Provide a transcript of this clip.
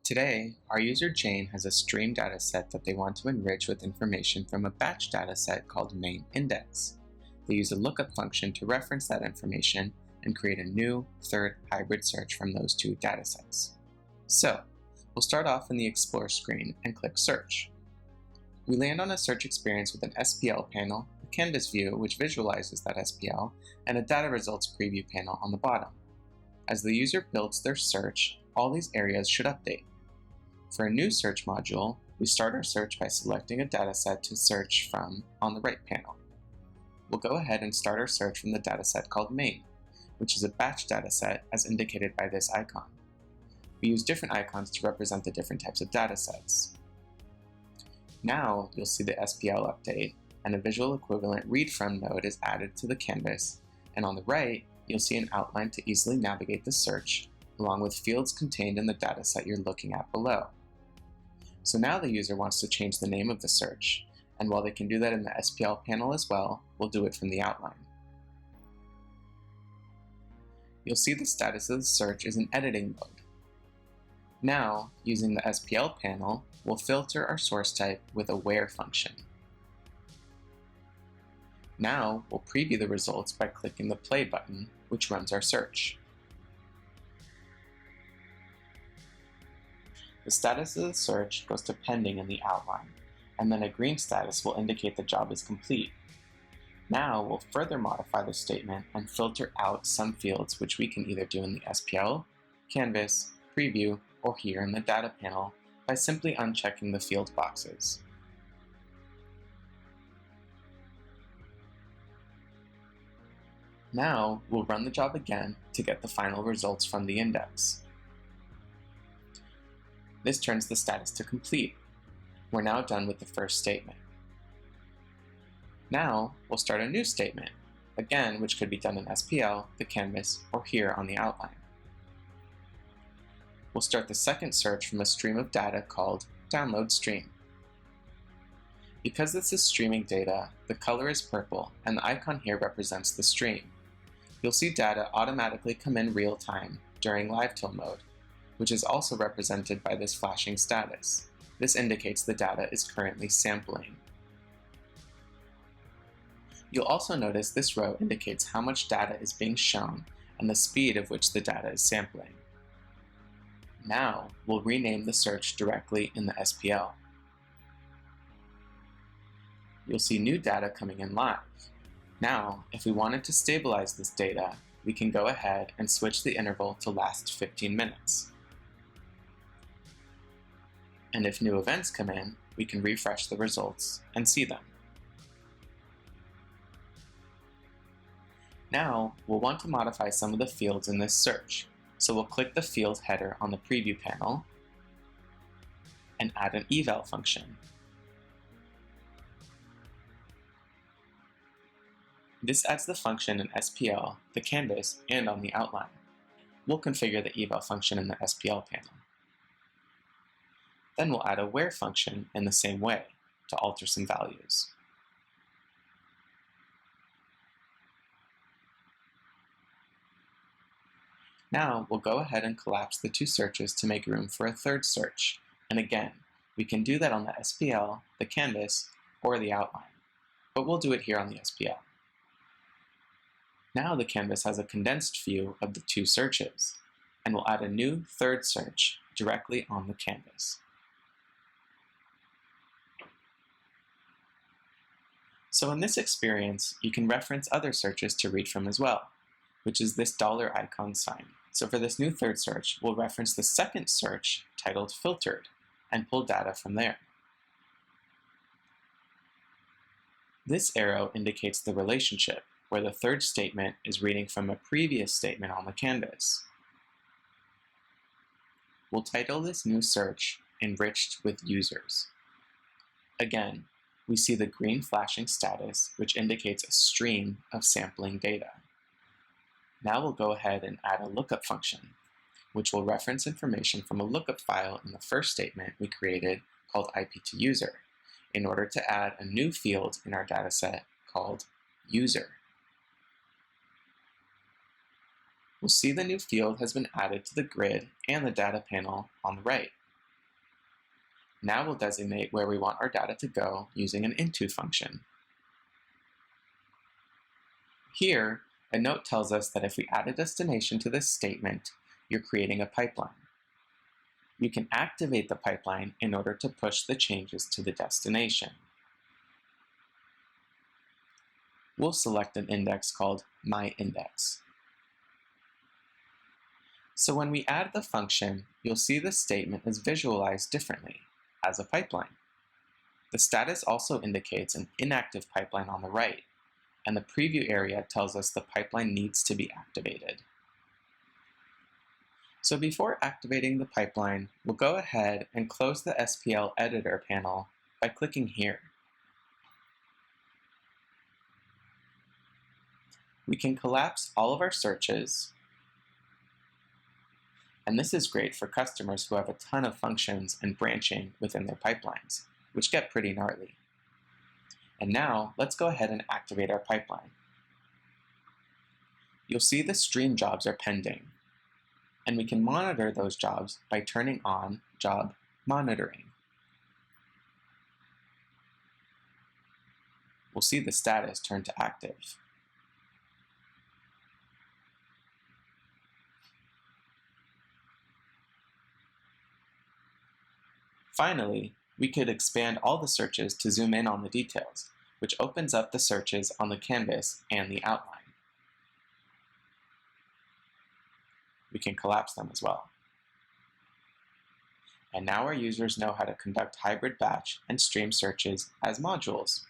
Today, our user Jane has a stream dataset that they want to enrich with information from a batch dataset called main index. They use a lookup function to reference that information and create a new third hybrid search from those two datasets. So, we'll start off in the Explore screen and click Search. We land on a search experience with an SPL panel, a canvas view which visualizes that SPL, and a data results preview panel on the bottom. As the user builds their search, all these areas should update. For a new search module, we start our search by selecting a dataset to search from on the right panel. We'll go ahead and start our search from the dataset called main, which is a batch dataset as indicated by this icon. We use different icons to represent the different types of datasets. Now you'll see the SPL update, and a visual equivalent read from node is added to the canvas, and on the right, you'll see an outline to easily navigate the search, along with fields contained in the dataset you're looking at below. So now the user wants to change the name of the search, and while they can do that in the SPL panel as well, we'll do it from the outline. You'll see the status of the search is in editing mode. Now, using the SPL panel, we'll filter our source type with a where function. Now, we'll preview the results by clicking the play button, which runs our search. The status of the search goes to pending in the outline, and then a green status will indicate the job is complete. Now we'll further modify the statement and filter out some fields which we can either do in the SPL, Canvas, Preview, or here in the Data panel by simply unchecking the field boxes. Now we'll run the job again to get the final results from the index. This turns the status to complete. We're now done with the first statement. Now, we'll start a new statement, again, which could be done in SPL, the canvas, or here on the outline. We'll start the second search from a stream of data called download stream. Because this is streaming data, the color is purple, and the icon here represents the stream. You'll see data automatically come in real time during live till mode, which is also represented by this flashing status. This indicates the data is currently sampling. You'll also notice this row indicates how much data is being shown and the speed of which the data is sampling. Now, we'll rename the search directly in the SPL. You'll see new data coming in live. Now, if we wanted to stabilize this data, we can go ahead and switch the interval to last 15 minutes. And if new events come in, we can refresh the results and see them. Now, we'll want to modify some of the fields in this search, so we'll click the field header on the preview panel and add an eval function. This adds the function in SPL, the canvas, and on the outline. We'll configure the eval function in the SPL panel. Then we'll add a where function in the same way to alter some values. Now we'll go ahead and collapse the two searches to make room for a third search. And again, we can do that on the SPL, the canvas, or the outline. But we'll do it here on the SPL. Now the canvas has a condensed view of the two searches, and we'll add a new third search directly on the canvas. So in this experience, you can reference other searches to read from as well, which is this dollar icon sign. So for this new third search, we'll reference the second search titled Filtered and pull data from there. This arrow indicates the relationship, where the third statement is reading from a previous statement on the canvas. We'll title this new search Enriched with Users. Again, we see the green flashing status, which indicates a stream of sampling data. Now we'll go ahead and add a lookup function, which will reference information from a lookup file in the first statement we created called IP2User, in order to add a new field in our dataset called User. We'll see the new field has been added to the grid and the data panel on the right. Now we'll designate where we want our data to go using an into function. Here, a note tells us that if we add a destination to this statement, you're creating a pipeline. You can activate the pipeline in order to push the changes to the destination. We'll select an index called myIndex. So when we add the function, you'll see the statement is visualized differently, as a pipeline. The status also indicates an inactive pipeline on the right, and the preview area tells us the pipeline needs to be activated. So before activating the pipeline, we'll go ahead and close the SPL editor panel by clicking here. We can collapse all of our searches, and this is great for customers who have a ton of functions and branching within their pipelines, which get pretty gnarly. And now, let's go ahead and activate our pipeline. You'll see the stream jobs are pending, and we can monitor those jobs by turning on job monitoring. We'll see the status turn to active. Finally, we could expand all the searches to zoom in on the details, which opens up the searches on the canvas and the outline. We can collapse them as well. And now our users know how to conduct hybrid batch and stream searches as modules.